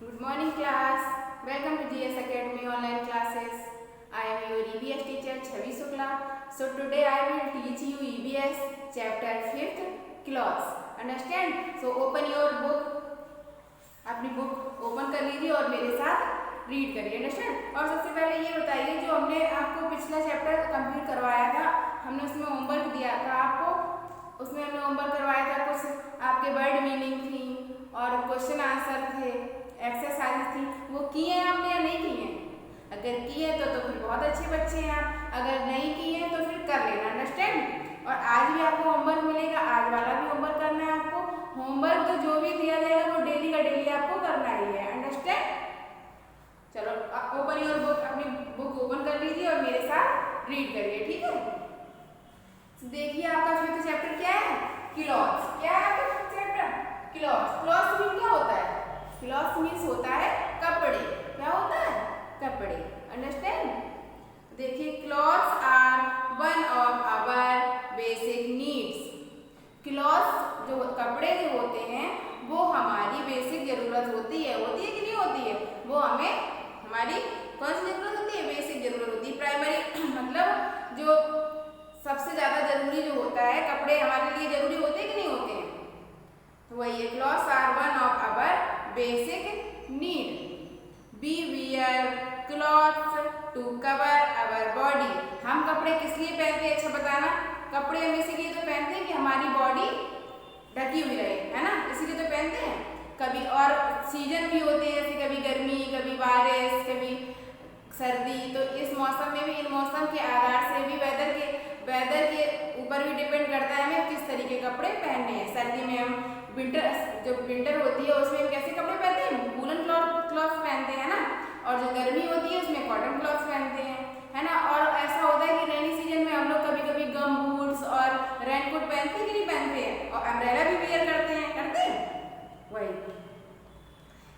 Good morning class. Welcome to GS Academy online classes. I am your EVS teacher Chavi Shukla. So today I will teach you EVS chapter 5th clause. Understand? So open your book. अपनी book open कर लीजिए और मेरे साथ read करिए. Understand? और सबसे पहले ये बताइए जो हमने आपको पिछला चैप्टर कंप्लीट करवाया था, हमने उसमें होमवर्क दिया था आपको. उसमें हमने होमवर्क करवाया था, कुछ आपके वर्ड मीनिंग थी और क्वेश्चन आंसर थे, एक्सरसाइज थी. वो किए हैं आपने या नहीं किए हैं? अगर किए तो फिर बहुत अच्छे बच्चे हैं आप. अगर नहीं किए हैं तो फिर कर लेना. अंडरस्टैंड? और आज भी आपको होमवर्क मिलेगा, आज वाला भी होमवर्क करना है आपको. होमवर्क तो जो भी दिया जाएगा वो डेली का डेली आपको करना ही है. अंडरस्टैंड? चलो ओपन योर बुक. अपनी बुक ओपन कर लीजिए और मेरे साथ रीड करिए. ठीक है? देखिए आपका फिफ्थ चैप्टर क्या है? क्लॉज. क्या है आपका fifth chapter? Clause. Clause mean क्या होता है? क्लॉथ मीन्स होता है कपड़े. क्या होता है? कपड़े. अंडरस्टैंड? देखिए clothes are one of our basic needs. Clothes जो कपड़े जो होते हैं वो हमारी बेसिक जरूरत होती है. होती है कि नहीं होती है? वो हमें हमारी कौन सी जरूरत होती है? बेसिक जरूरत होती है. प्राइमरी मतलब जो सबसे ज्यादा जरूरी जो होता है, कपड़े हमारे लिए जरूरी होते हैं कि नहीं होते हैं? तो वही है, clothes are one of our basic need. We wear clothes to cover our body. हम कपड़े किस लिए पहनते हैं? अच्छा बताना. कपड़े हम इसीलिए तो पहनते हैं कि हमारी बॉडी ढकी हुई रहे, है ना? इसीलिए तो पहनते हैं. कभी और सीजन भी होते हैं, जैसे कभी गर्मी, कभी बारिश, कभी सर्दी. तो इस मौसम में भी, इन मौसम के आधार से भी वेदर के ऊपर भी डिपेंड करता है हमें किस तरीके के कपड़े पहनने हैं. सर्दी में हम जो विंटर होती है उसमें हम कैसे कपड़े पहनते हैं? वूलन क्लॉथ पहनते हैं ना. और जो गर्मी होती है उसमें कॉटन क्लॉथ पहनते हैं, है ना. और ऐसा होता है कि रेनी सीजन में हम लोग कभी कभी गम बूट्स और रेनकोट पहनते हैं कि नहीं पहनते हैं? और अम्ब्रेला भी वेयर करते हैं. वही.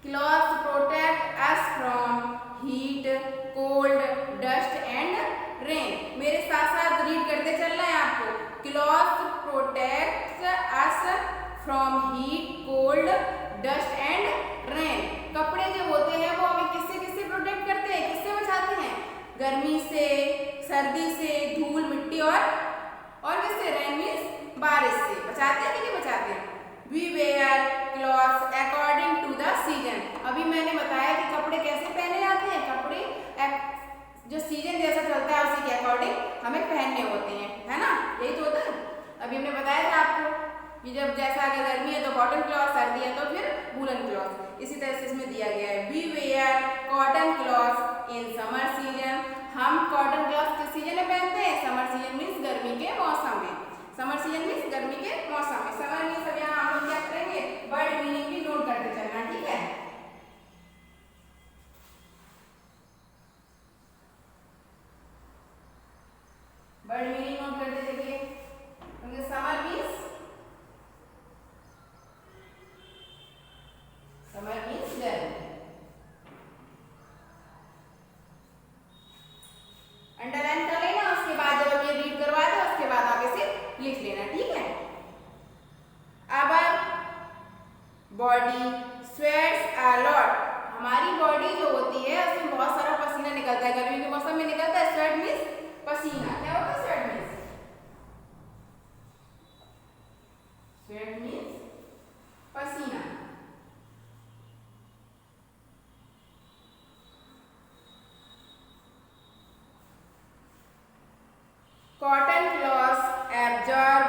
Cloth protect us from heat, cold, dust and rain. मेरे साथ साथ रीड करते चलना है आपको. Cloth protect us from heat, cold, dust and rain. कपड़े जो होते हैं वो हमें किससे प्रोटेक्ट करते हैं? किससे बचाते हैं? गर्मी से, सर्दी से, धूल मिट्टी और किससे? रेन मीन्स बारिश से. बचाते हैं कि नहीं बचाते हैं? We wear clothes according to the season. अभी मैंने बताया कि कपड़े कैसे पहने जाते हैं. कपड़े जो सीजन जैसा चलता है उसी के अकॉर्डिंग हमें पहनने होते हैं, है ना? यही तो होता है. अभी हमने बताया था आपको कि जब जैसा अगर गर्मी है तो कॉटन क्लॉथ, सर्दी है तो फिर वूलन क्लॉथ. इसी तरह से इसमें दिया गया है. We wear cotton cloth in summer season. हम कॉटन क्लॉथ किस सीजन में पहनते हैं? समर सीजन मीन्स गर्मी के मौसम में. समर सीजन मीन्स गर्मी के मौसम में. समर मीन्स अब यहाँ हम लोग क्या करेंगे? वर्ड मीनिंग भी नोट करते चलना. ठीक है? वर्ड मीनिंग नोट करते चलिए. समर मीन्स गर्मी. अंडरलाइन कर लेना. उसके बाद जब ये रीड करवा दो उसके बाद आप इसे लिख लेना. ठीक है? Our body sweats a lot. हमारी बॉडी जो होती है उसमें बहुत सारा पसीना निकलता है. गर्मी के मौसम में निकलता है. स्वेट मीन्स पसीना. क्या होता है स्वेट मीन्स? स्वेट मीन्स पसीना. Cotton cloths absorb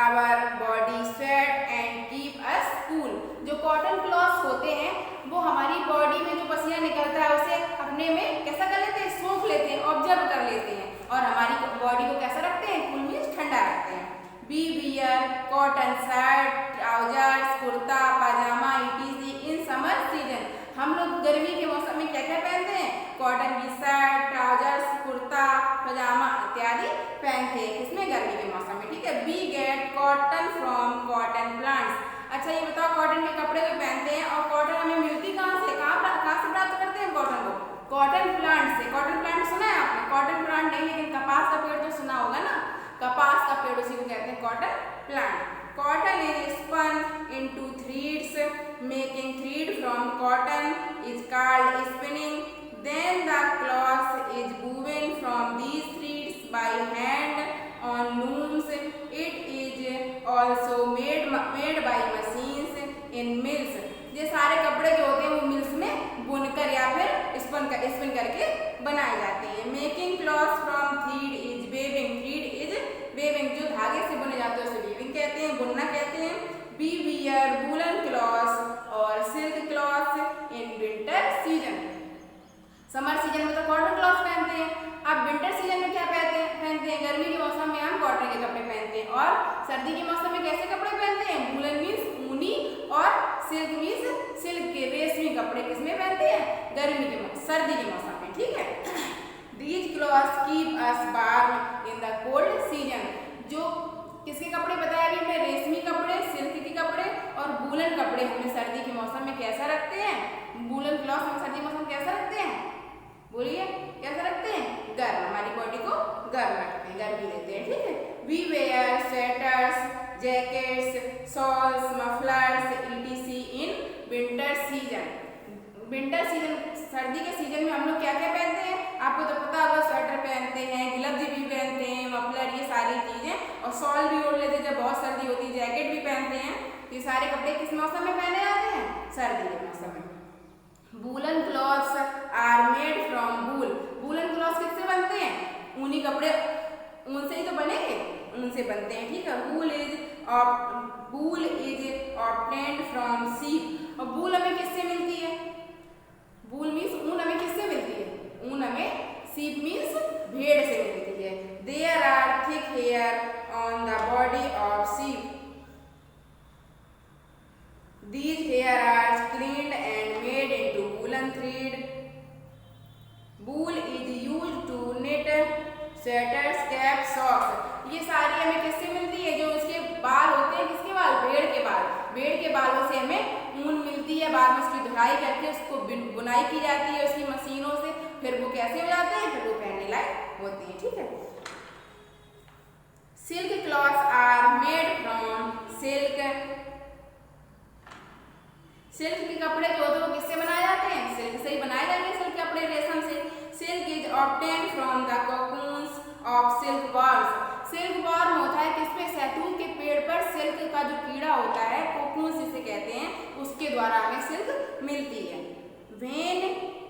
our body sweat and keep us cool. जो कॉटन क्लॉथ्स होते हैं वो हमारी बॉडी में जो पसीना निकलता है उसे अपने में कैसा कर लेते हैं? सोख लेते हैं, ऑब्जर्व कर लेते हैं और हमारी बॉडी को कैसा रखते हैं? कूल मीन्स ठंडा रखते हैं. We wear cotton shirt, trousers, kurta, pyjama etc in summer season. हम लोग गर्मी के मौसम में क्या क्या पहनते हैं? कॉटन की शर्ट, ट्राउजर्स, कुर्ता, पजामा इत्यादि पहनते हैं. किसमें? गर्मी के मौसम में. ठीक है? We get cotton from cotton plants. अच्छा ये बताओ, कॉटन के कपड़े जो पहनते हैं और कॉटन हमें मिलती कहाँ से? कहाँ से प्राप्त करते हैं कॉटन को? कॉटन प्लांट से. कॉटन प्लांट सुना है आपने? कॉटन प्लांट नहीं लेकिन कपास का पेड़ तो सुना होगा ना. कपास का पेड़ उसी को कहते हैं cotton plant. Cotton is spun into threads. Making thread from cotton is called spinning. Then the cloth is woven from these threads by hand on looms. It is also made by machines in mills. ये सारे कपड़े जो होते हैं वो mills में बुनकर या फिर स्पिन करके बनाए जाते हैं। Making cloth from thread is weaving. Thread is weaving, जो धागे से बुने जाते हैं उसे वेविंग कहते हैं, बुनना कहते हैं। वी वियर वूलन क्लॉथ और silk cloth in winter season. Summer season में तो कॉटन क्लॉथ पहनते हैं। अब विंटर सीजन में क्या पहनते हैं? गर्मी के मौसम में हम कॉटन के कपड़े पहनते हैं और सर्दी के मौसम में कैसे कपड़े पहनते हैं? वूलन मीन्स ऊनी और सिल्क मीन्स सिल्क के रेशमी कपड़े किसमें पहनते हैं? सर्दी के मौसम में, ठीक है। These clothes keep us warm in the cold season। जो किसके कपड़े बताया अभी हमने? रेशमी कपड़े, सिल्क के कपड़े और वूलन कपड़े हमें सर्दी के मौसम में कैसा रखते हैं? वूलन क्लॉथ हम सर्दी के मौसम कैसा रखते हैं? बोलिए कैसा रखते हैं? गर्म, हमारी बॉडी को गर्म रखते हैं, गर्मी देते हैं, ठीक है। We wear sweaters, jackets, shawls, mufflers etc in winter season. Winter season, सर्दी के सीजन में हम लोग क्या क्या पहनते हैं? आपको तो पता होगा, स्वेटर पहनते हैं, ग्लव्स भी पहनते हैं, मफलर, ये सारी चीजें, और शॉल भी ओढ़ लेते हैं जब बहुत सर्दी होती है, जैकेट भी पहनते हैं। ये सारे कपड़े किस मौसम में पहने जाते हैं? सर्दी के मौसम में। Woollen clothes are made from wool. Woollen clothes किससे बनते हैं? ऊनी कपड़े ऊन से ही तो बनेंगे, ऊन से बनते हैं, ठीक है। वूल इज ऑब्टेन्ड फ्रॉम शीप। और वूल हमें किससे मिलती है? वूल मीन्स ऊन हमें किससे मिलती है? ऊन हमें शीप मीन्स भेड़ से मिलती है। There are thick hair on the body of sheep. These hair are cleaned and made into woolen thread. Wool is used to knit sweaters, caps, socks। ये सारी हमें किससे मिलती है? जो उसके बाल होते हैं, किसके बाल? भेड़ के बाल। भेड़ के बालों से हमें ऊन मिलती है। बाद में उसकी धुलाई करके उसको बुनाई की जाती है उसकी मशीनों से, फिर वो कैसे हो जाते हैं? फिर वो पहनने लायक होते हैं, ठीक है। Silk clothes are made from silk. Silk के कपड़े जो होते हैं वो किससे बनाए जाते हैं? सिल्क से ही बनाए जाते हैं, सिल्क के कपड़े रेशम से। Silk is obtained from the cocoons of silk worms. Silk worm होता है किसपे? शहतूत के पेड़ पर सिल्क का जो कीड़ा होता है, कोकून जिसे कहते हैं, उसके द्वारा हमें सिल्क मिलती है। When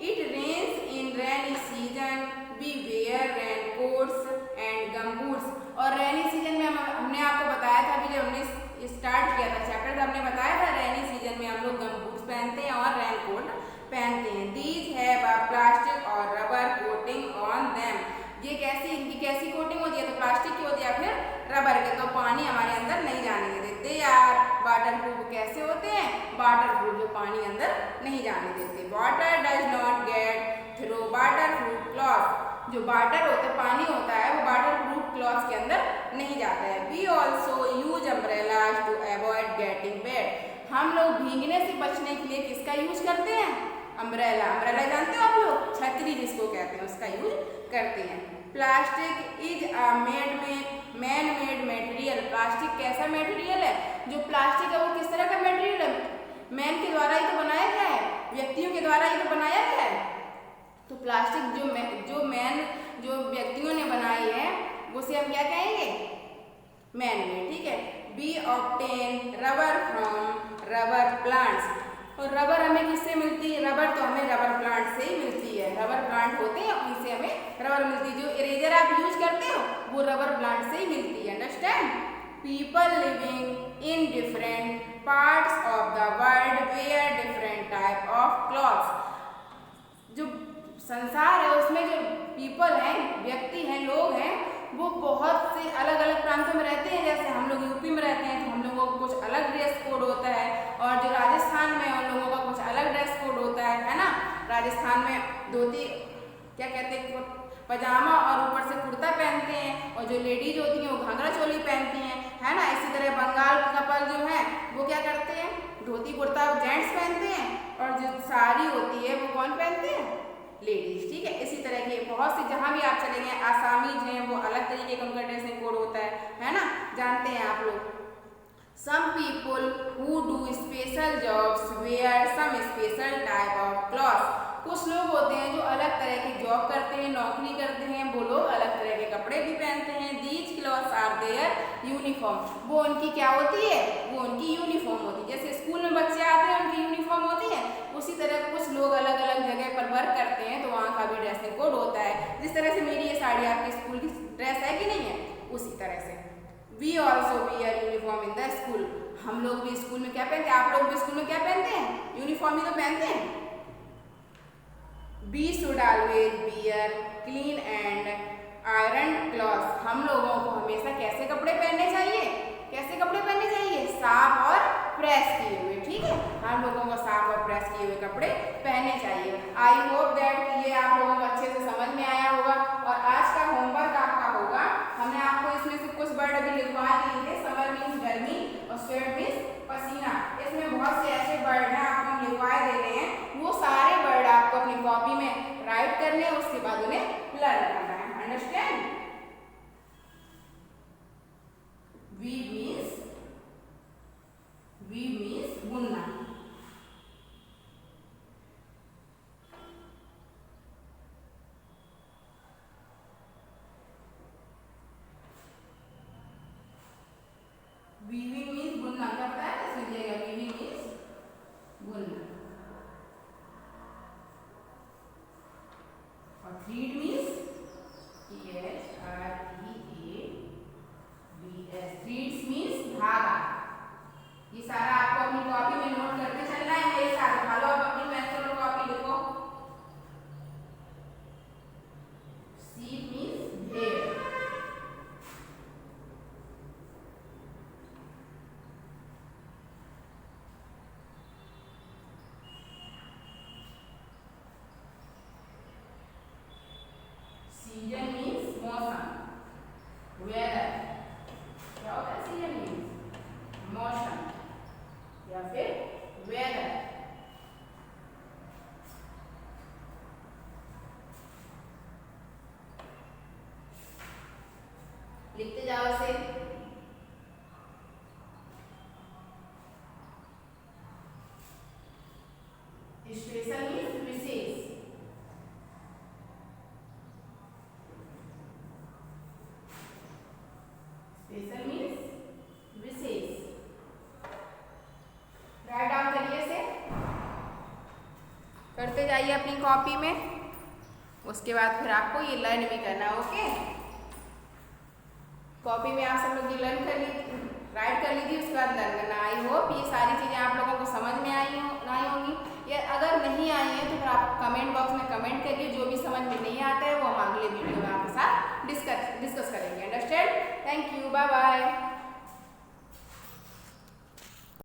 it rains in rainy season we wear raincoats and gumboots. और रेनी सीजन में हमने आपको बताया था, अभी जब हमने स्टार्ट किया था चैप्टर, तो हमने बताया था रेनी सीजन में हम लोग गमबूट्स पहनते हैं और रेनकोट पहनते हैं। दीज हैव अ प्लास्टिक और रबर कोटिंग ऑन देम। ये इनकी कैसी कोटिंग होती है? तो प्लास्टिक की होती है या फिर रबर के, तो पानी हमारे अंदर नहीं जाने देते यार। वाटर प्रूफ कैसे होते हैं? वाटर प्रूफ, जो पानी अंदर नहीं जाने देते। Water does not get through water proof cloth. जो वाटर होता है, पानी होता है, वो वाटर प्रूफ क्लॉथ के अंदर नहीं जाता है। We also use umbrellas to avoid getting wet. हम लोग भीगने से बचने के लिए किसका यूज करते हैं? अम्ब्रेला। अम्ब्रेला जानते हो आप लोग? छतरी जिसको कहते हैं, उसका यूज करते हैं। Plastic is a man made material. Plastic कैसा मटेरियल है? जो प्लास्टिक है वो किस तरह का मटेरियल है? मैन के द्वारा ही तो बनाया गया है, व्यक्तियों के द्वारा ही तो बनाया गया है। तो प्लास्टिक जो व्यक्तियों ने बनाई है उसे हम क्या कहेंगे? मैन मेड, ठीक है। We obtain rubber from rubber plants. और रबर हमें किससे मिलती है? रबर तो हमें रबर प्लांट से ही मिलती है। रबर प्लांट होते हैं, उनसे हमें रबर मिलती है। जो इरेजर आप यूज करते हो वो रबर प्लांट से ही मिलती है। Understand? People living in different parts of the world wear different type of clothes. जो संसार है उसमें जो पीपल हैं, व्यक्ति हैं, लोग हैं, वो बहुत से अलग अलग प्रांतों में रहते हैं। जैसे हम लोग यूपी में रहते हैं तो हम लोगों को कुछ अलग ड्रेस कोड होता है, और जो राजस्थान में है उन लोगों का कुछ अलग ड्रेस कोड होता है ना। राजस्थान में धोती क्या कहते हैं, पजामा और ऊपर से कुर्ता पहनते हैं, और जो लेडीज होती हैं वो घाघरा चोली पहनती हैं, है ना। इसी तरह बंगाल के कपल जो है वो क्या करते हैं? धोती कुर्ता जेंट्स पहनते हैं, और जो साड़ी होती है वो कौन पहनते हैं? लेडीज, ठीक है। इसी तरह के बहुत सी, जहाँ भी आप चलेंगे, आसामीज हैं वो अलग तरीके का उनका ड्रेसिंग कोड होता है ना, जानते हैं आप लोग। Some people who do special jobs wear some special type of clothes. कुछ लोग होते हैं जो अलग तरह की जॉब करते हैं, नौकरी करते हैं, वो लोग अलग तरह के कपड़े भी पहनते हैं. These clothes are their uniform. वो उनकी क्या होती है? वो उनकी यूनिफॉर्म होती है. जैसे स्कूल में बच्चे आते हैं उनकी यूनिफॉर्म होती है, उसी तरह कुछ लोग अलग अलग जगह पर वर्क करते हैं तो वहाँ का भी ड्रेसिंग कोड होता है. जिस तरह से मेरी ये साड़ी आपकी स्कूल की ड्रेस है कि नहीं है, उसी तरह से We also wear uniform in the school. हम लोग भी स्कूल में क्या पहनते हैं? आप लोग भी स्कूल में क्या पहनते हैं? यूनिफॉर्म ही तो पहनते हैं. We should always wear clean and ironed clothes. हम लोगों को हमेशा कैसे कपड़े पहनने चाहिए? कैसे कपड़े पहनने चाहिए? साफ और प्रेस किए हुए. ठीक है, हम लोगों को साफ और प्रेस किए हुए कपड़े पहनने चाहिए. आई होप दैट ये आप लोगों को अच्छे से समझ में आया होगा. और आज का होमवर्क आपका होगा, हमने आपको इसमें से कुछ वर्ड अभी लिखवा दिए थे. समर मीन्स गर्मी और स्वेट मीन्स पसीना. इसमें बहुत से ऐसे वर्ड हैं आपको हम लिखवा दे रहे हैं. वो सारे वर्ड आपको अपनी कॉपी में राइट करने हैं, उसके बाद उन्हें लर्न करना है. अंडरस्टैंड? वी मीन्स बुनना. वीविंग मीन्स बुनना. क्या पता है? इसमें दिया गया वीविंग मीन्स बुनना. और थ्रीड मीन्स THREADS. थ्रीड्स मीन्स धागा. ये सारा आपको अपनी कॉपी में नोट करते चलना है. मेरे साथ उठा लो, आप अपनी पेंसिल और कॉपी लिखो. शीप मीन्स भेड़. सीजन मीन्स मौसम, वेदर. क्या होता है सीजन मीन्स? मौसम या फिर वेदर. लिखते जाओ इसे. स्पेशल मीन्स विशेष. स्पेशल मीन्स विशेष. राइट डाउन करिए से, करते जाइए अपनी कॉपी में. उसके बाद फिर आपको ये लर्न भी करना है. ओके, कॉपी में आप सब लोग ये लर्न कर लीजिए, राइट कर लीजिए, उसके बाद लर्न करना. आई होप ये सारी चीज़ें आप लोगों को समझ में आई होंगी. या अगर नहीं आई है तो फिर आप कमेंट बॉक्स में कमेंट करिए. जो भी समझ में नहीं आता है वो हम अगले वीडियो में आपके साथ डिस्कस करेंगे. Understand? Thank you. Bye bye.